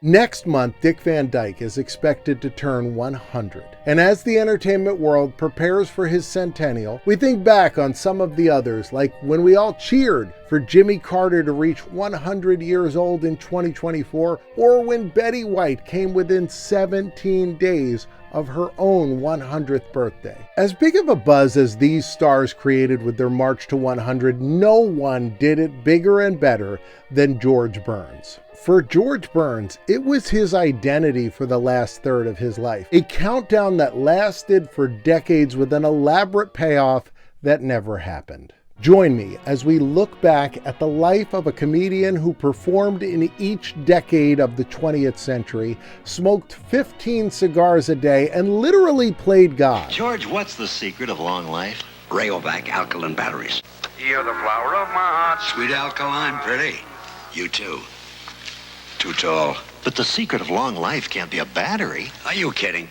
Next month, Dick Van Dyke is expected to turn 100. And as the entertainment world prepares for his centennial, we think back on some of the others, like when we all cheered for Jimmy Carter to reach 100 years old in 2024, or when Betty White came within 17 days of her own 100th birthday. As big of a buzz as these stars created with their march to 100, no one did it bigger and better than George Burns. For George Burns, it was his identity for the last third of his life, a countdown that lasted for decades with an elaborate payoff that never happened. Join me as we look back at the life of a comedian who performed in each decade of the 20th century, smoked 15 cigars a day, and literally played God. George, what's the secret of long life? Rayovac alkaline batteries. You're the flower of my heart. Sweet alkaline, pretty. You too. Too tall. But the secret of long life can't be a battery. Are you kidding?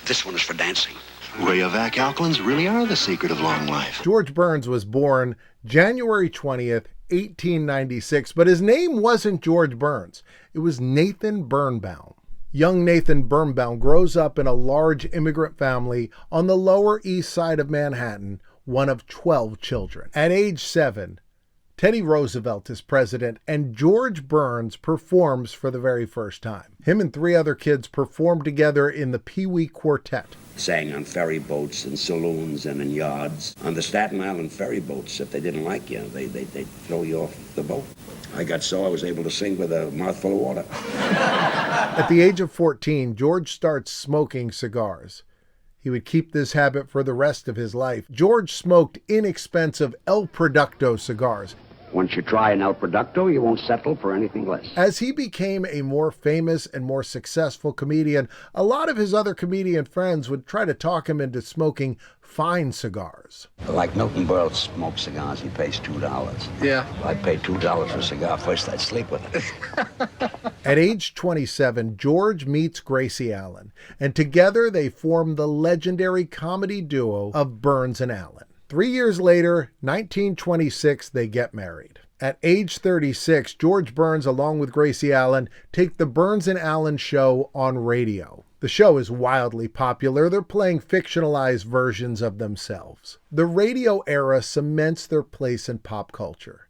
This one is for dancing. Rayovac alkalins really are the secret of long life. George Burns was born January 20th, 1896, but his name wasn't George Burns. It was Nathan Birnbaum. Young Nathan Birnbaum grows up in a large immigrant family on the Lower East Side of Manhattan, one of 12 children. At age 7, Teddy Roosevelt is president, and George Burns performs for the very first time. Him and 3 other kids performed together in the Pee Wee Quartet. Sang on ferry boats and saloons and in yards. On the Staten Island ferry boats, if they didn't like you, they'd throw you off the boat. I was able to sing with a mouthful of water. At the age of 14, George starts smoking cigars. He would keep this habit for the rest of his life. George smoked inexpensive El Producto cigars. Once you try an El Producto, you won't settle for anything less. As he became a more famous and more successful comedian, a lot of his other comedian friends would try to talk him into smoking fine cigars. Like Milton Berle smokes cigars, he pays $2. Yeah. If I paid $2 for a cigar, first I'd sleep with it. At age 27, George meets Gracie Allen, and together they form the legendary comedy duo of Burns and Allen. 3 years later, 1926, they get married. At age 36, George Burns, along with Gracie Allen, take the Burns and Allen Show on radio. The show is wildly popular. They're playing fictionalized versions of themselves. The radio era cements their place in pop culture.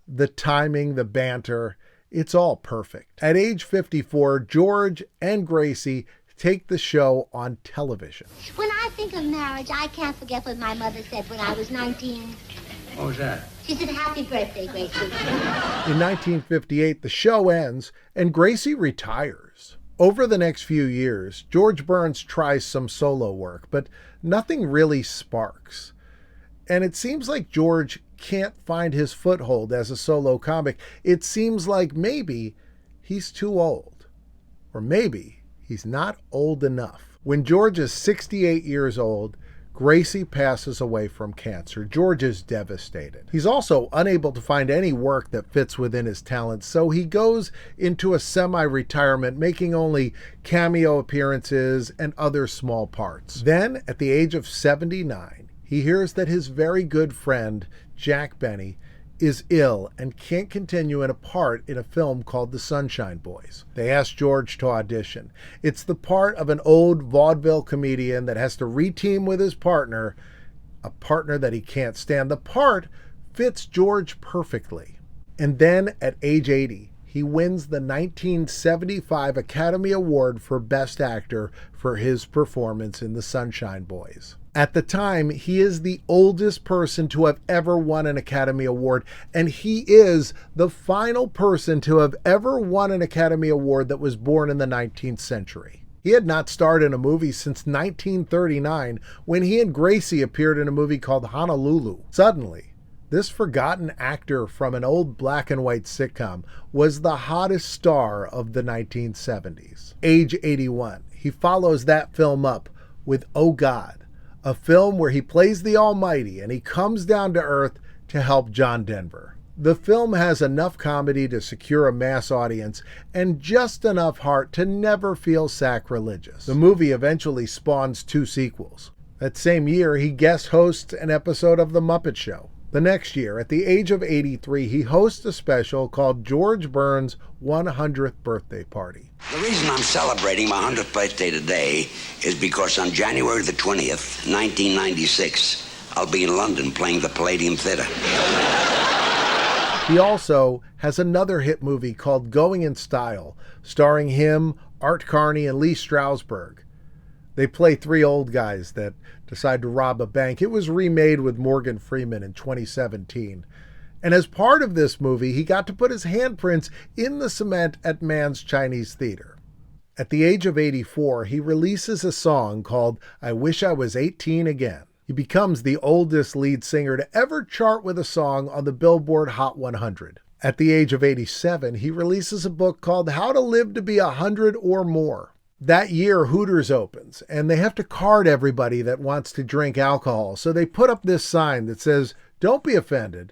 The timing, the banter, it's all perfect. At age 54, George and Gracie take the show on television. When I think of marriage, I can't forget what my mother said when I was 19. What was that? She said, "Happy birthday, Gracie." In 1958, the show ends and Gracie retires. Over the next few years, George Burns tries some solo work, but nothing really sparks. And it seems like George can't find his foothold as a solo comic. It seems like maybe he's too old, or maybe he's not old enough. When George is 68 years old, Gracie passes away from cancer. George is devastated. He's also unable to find any work that fits within his talents, so he goes into a semi-retirement, making only cameo appearances and other small parts. Then, at the age of 79, he hears that his very good friend, Jack Benny, is ill and can't continue in a part in a film called The Sunshine Boys. They ask George to audition. It's the part of an old vaudeville comedian that has to reteam with his partner, a partner that he can't stand. The part fits George perfectly. And then at age 80, he wins the 1975 Academy Award for Best Actor for his performance in The Sunshine Boys. At the time, he is the oldest person to have ever won an Academy Award, and he is the final person to have ever won an Academy Award that was born in the 19th century. He had not starred in a movie since 1939, when he and Gracie appeared in a movie called Honolulu. Suddenly, this forgotten actor from an old black and white sitcom was the hottest star of the 1970s. Age 81, he follows that film up with Oh God, a film where he plays the Almighty and he comes down to earth to help John Denver. The film has enough comedy to secure a mass audience and just enough heart to never feel sacrilegious. The movie eventually spawns 2 sequels. That same year, he guest hosts an episode of The Muppet Show. The next year, at the age of 83, he hosts a special called George Burns' 100th Birthday Party. The reason I'm celebrating my 100th birthday today is because on January the 20th, 1996, I'll be in London playing the Palladium Theatre. He also has another hit movie called Going in Style, starring him, Art Carney, and Lee Strasberg. They play three old guys that decide to rob a bank. It was remade with Morgan Freeman in 2017. And as part of this movie, he got to put his handprints in the cement at Mann's Chinese Theater. At the age of 84, he releases a song called I Wish I Was 18 Again. He becomes the oldest lead singer to ever chart with a song on the Billboard Hot 100. At the age of 87, he releases a book called How to Live to Be 100 or More. That year, Hooters opens, and they have to card everybody that wants to drink alcohol. So they put up this sign that says, "Don't be offended."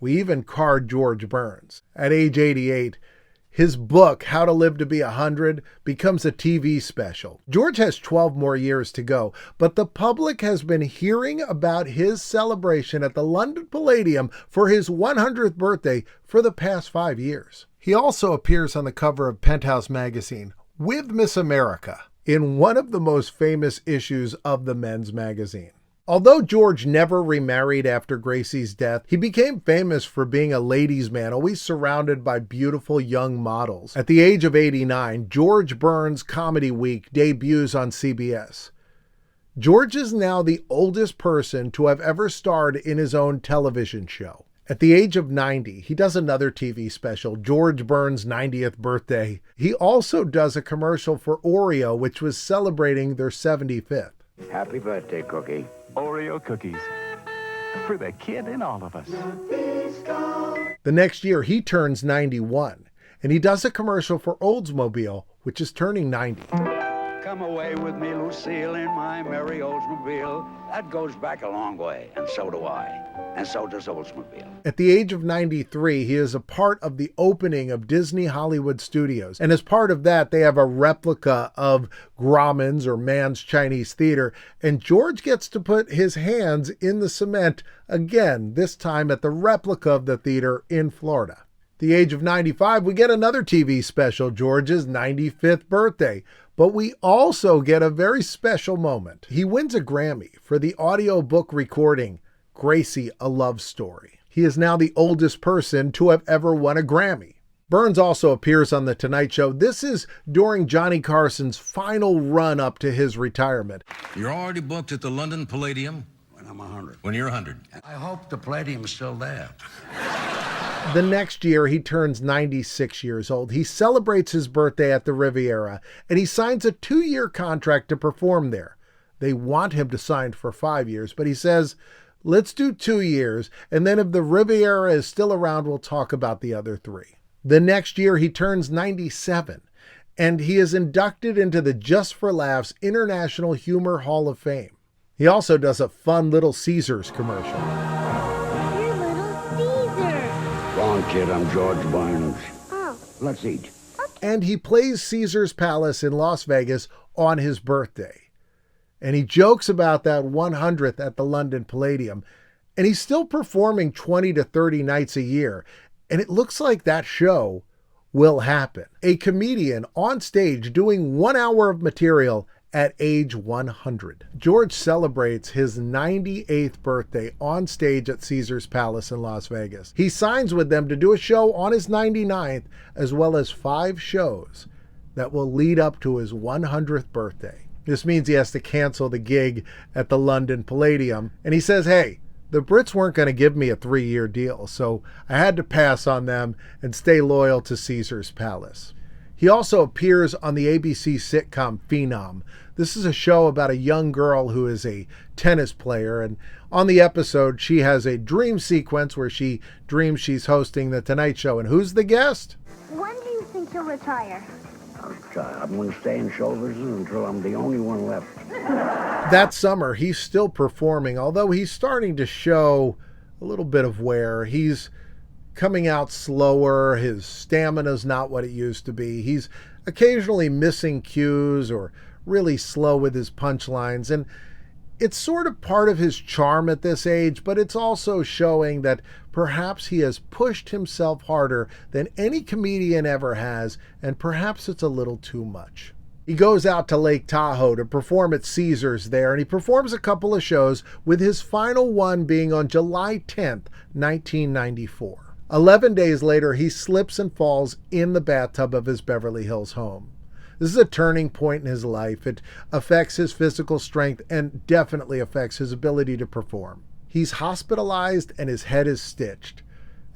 We even card George Burns. At age 88, his book, How to Live to Be 100, becomes a TV special. George has 12 more years to go, but the public has been hearing about his celebration at the London Palladium for his 100th birthday for the past 5 years. He also appears on the cover of Penthouse magazine with Miss America in one of the most famous issues of the men's magazine. Although George never remarried after Gracie's death, he became famous for being a ladies' man, always surrounded by beautiful young models. At the age of 89, George Burns' Comedy Week debuts on CBS. George is now the oldest person to have ever starred in his own television show. At the age of 90, he does another TV special, George Burns' 90th birthday. He also does a commercial for Oreo, which was celebrating their 75th. Happy birthday, Cookie. Oreo cookies. For the kid in all of us. The next year, he turns 91, and he does a commercial for Oldsmobile, which is turning 90. Come away with me, Lucille, in my merry Oldsmobile. That goes back a long way, and so do I. And so does Oldsmobile. At the age of 93, he is a part of the opening of Disney Hollywood Studios. And as part of that, they have a replica of Grauman's or Mann's Chinese Theater. And George gets to put his hands in the cement again, this time at the replica of the theater in Florida. At the age of 95, we get another TV special, George's 95th birthday. But we also get a very special moment. He wins a Grammy for the audiobook recording, Gracie, A Love Story. He is now the oldest person to have ever won a Grammy. Burns also appears on The Tonight Show. This is during Johnny Carson's final run up to his retirement. You're already booked at the London Palladium? When I'm 100. When you're 100. I hope the Palladium's still there. The next year, he turns 96 years old. He celebrates his birthday at the Riviera, and he signs a 2-year contract to perform there. They want him to sign for 5 years, but he says, let's do 2 years, and then if the Riviera is still around, we'll talk about the other 3. The next year, he turns 97, and he is inducted into the Just for Laughs International Humor Hall of Fame. He also does a fun Little Caesars commercial. You're Little Caesar. Go on, kid, I'm George Burns. Oh. Let's eat. And he plays Caesar's Palace in Las Vegas on his birthday. And he jokes about that 100th at the London Palladium. And he's still performing 20 to 30 nights a year. And it looks like that show will happen. A comedian on stage doing 1 hour of material at age 100. George celebrates his 98th birthday on stage at Caesar's Palace in Las Vegas. He signs with them to do a show on his 99th, as well as 5 shows that will lead up to his 100th birthday. This means he has to cancel the gig at the London Palladium. And he says, hey, the Brits weren't going to give me a 3-year deal, so I had to pass on them and stay loyal to Caesar's Palace. He also appears on the ABC sitcom Phenom. This is a show about a young girl who is a tennis player, and on the episode, she has a dream sequence where she dreams she's hosting The Tonight Show. And who's the guest? When do you think you'll retire? I'm going to stay in show business until I'm the only one left. That summer, he's still performing, although he's starting to show a little bit of wear. He's coming out slower. His stamina's not what it used to be. He's occasionally missing cues or really slow with his punchlines. And It's sort of part of his charm at this age, but it's also showing that perhaps he has pushed himself harder than any comedian ever has, and perhaps it's a little too much. He goes out to Lake Tahoe to perform at Caesars there, and he performs a couple of shows, with his final one being on July 10th, 1994. 11 days later, he slips and falls in the bathtub of his Beverly Hills home. This is a turning point in his life. It affects his physical strength and definitely affects his ability to perform. He's hospitalized and his head is stitched.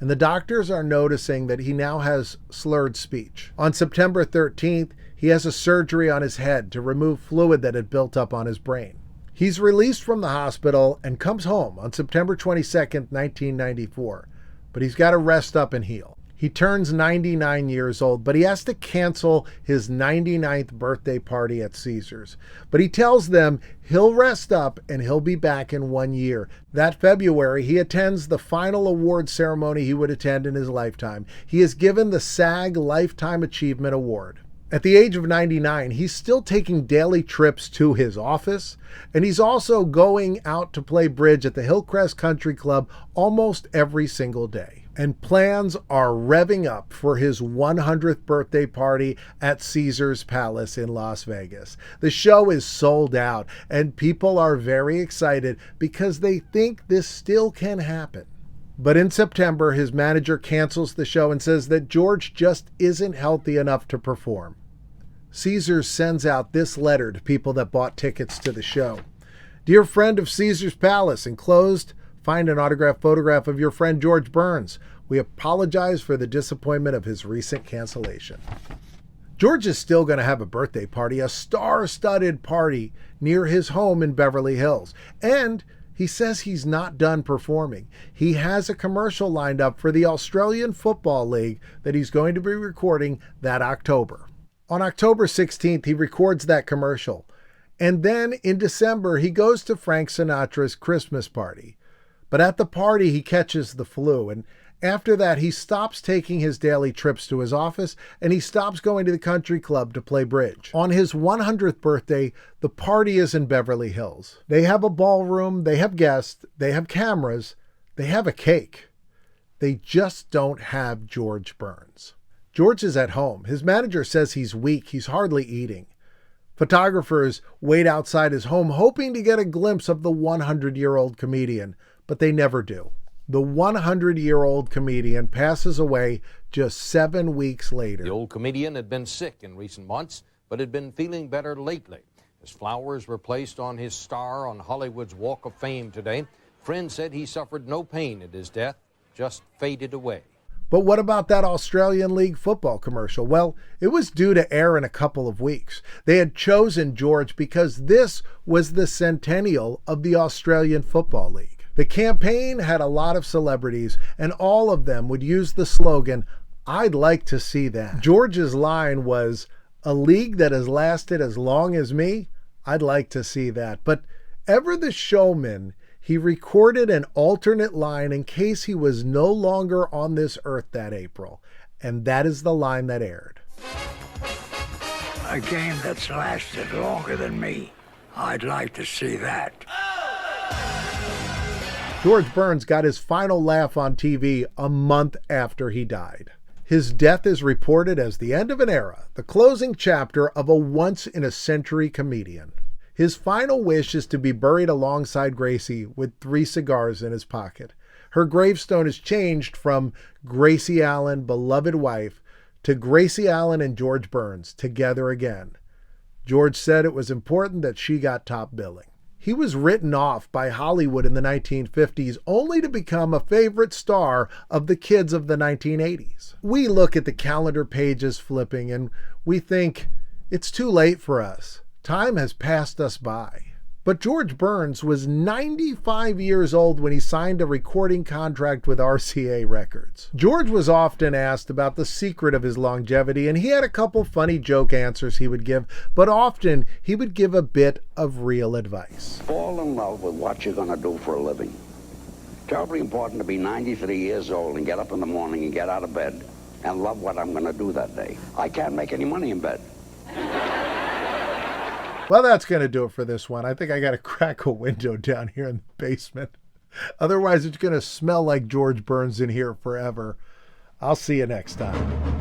And the doctors are noticing that he now has slurred speech. On September 13th, he has a surgery on his head to remove fluid that had built up on his brain. He's released from the hospital and comes home on September 22nd, 1994. But he's got to rest up and heal. He turns 99 years old, but he has to cancel his 99th birthday party at Caesars. But he tells them he'll rest up and he'll be back in 1 year. That February, he attends the final award ceremony he would attend in his lifetime. He is given the SAG Lifetime Achievement Award. At the age of 99, he's still taking daily trips to his office, and he's also going out to play bridge at the Hillcrest Country Club almost every single day. And plans are revving up for his 100th birthday party at Caesars Palace in Las Vegas. The show is sold out, and people are very excited because they think this still can happen. But in September, his manager cancels the show and says that George just isn't healthy enough to perform. Caesars sends out this letter to people that bought tickets to the show. Dear friend of Caesars Palace, enclosed, find an autographed photograph of your friend George Burns. We apologize for the disappointment of his recent cancellation. George is still going to have a birthday party, a star-studded party near his home in Beverly Hills. And he says he's not done performing. He has a commercial lined up for the Australian Football League that he's going to be recording that October. On October 16th, he records that commercial. And then in December, he goes to Frank Sinatra's Christmas party. But at the party, he catches the flu. And after that, he stops taking his daily trips to his office, and he stops going to the country club to play bridge. On his 100th birthday, the party is in Beverly Hills. They have a ballroom, they have guests, they have cameras, they have a cake. They just don't have George Burns. George is at home. His manager says he's weak. He's hardly eating. Photographers wait outside his home hoping to get a glimpse of the 100-year-old comedian, but they never do. The 100-year-old comedian passes away just 7 weeks later. The old comedian had been sick in recent months, but had been feeling better lately. His flowers were placed on his star on Hollywood's Walk of Fame today. Friends said he suffered no pain at his death, just faded away. But what about that Australian League football commercial? Well, it was due to air in a couple of weeks. They had chosen George because this was the centennial of the Australian Football League. The campaign had a lot of celebrities, and all of them would use the slogan, "I'd like to see that." George's line was, "A league that has lasted as long as me? I'd like to see that." But ever the showman, he recorded an alternate line in case he was no longer on this earth that April. And that is the line that aired. A game that's lasted longer than me. I'd like to see that. George Burns got his final laugh on TV a month after he died. His death is reported as the end of an era, the closing chapter of a once-in-a-century comedian. His final wish is to be buried alongside Gracie with 3 cigars in his pocket. Her gravestone is changed from Gracie Allen, beloved wife, to Gracie Allen and George Burns, together again. George said it was important that she got top billing. He was written off by Hollywood in the 1950s, only to become a favorite star of the kids of the 1980s. We look at the calendar pages flipping and we think, it's too late for us. Time has passed us by. But George Burns was 95 years old when he signed a recording contract with RCA Records. George was often asked about the secret of his longevity, and he had a couple funny joke answers he would give, but often he would give a bit of real advice. Fall in love with what you're going to do for a living. Terribly important to be 93 years old and get up in the morning and get out of bed and love what I'm going to do that day. I can't make any money in bed. Well, that's going to do it for this one. I think I got to crack a window down here in the basement. Otherwise, it's going to smell like George Burns in here forever. I'll see you next time.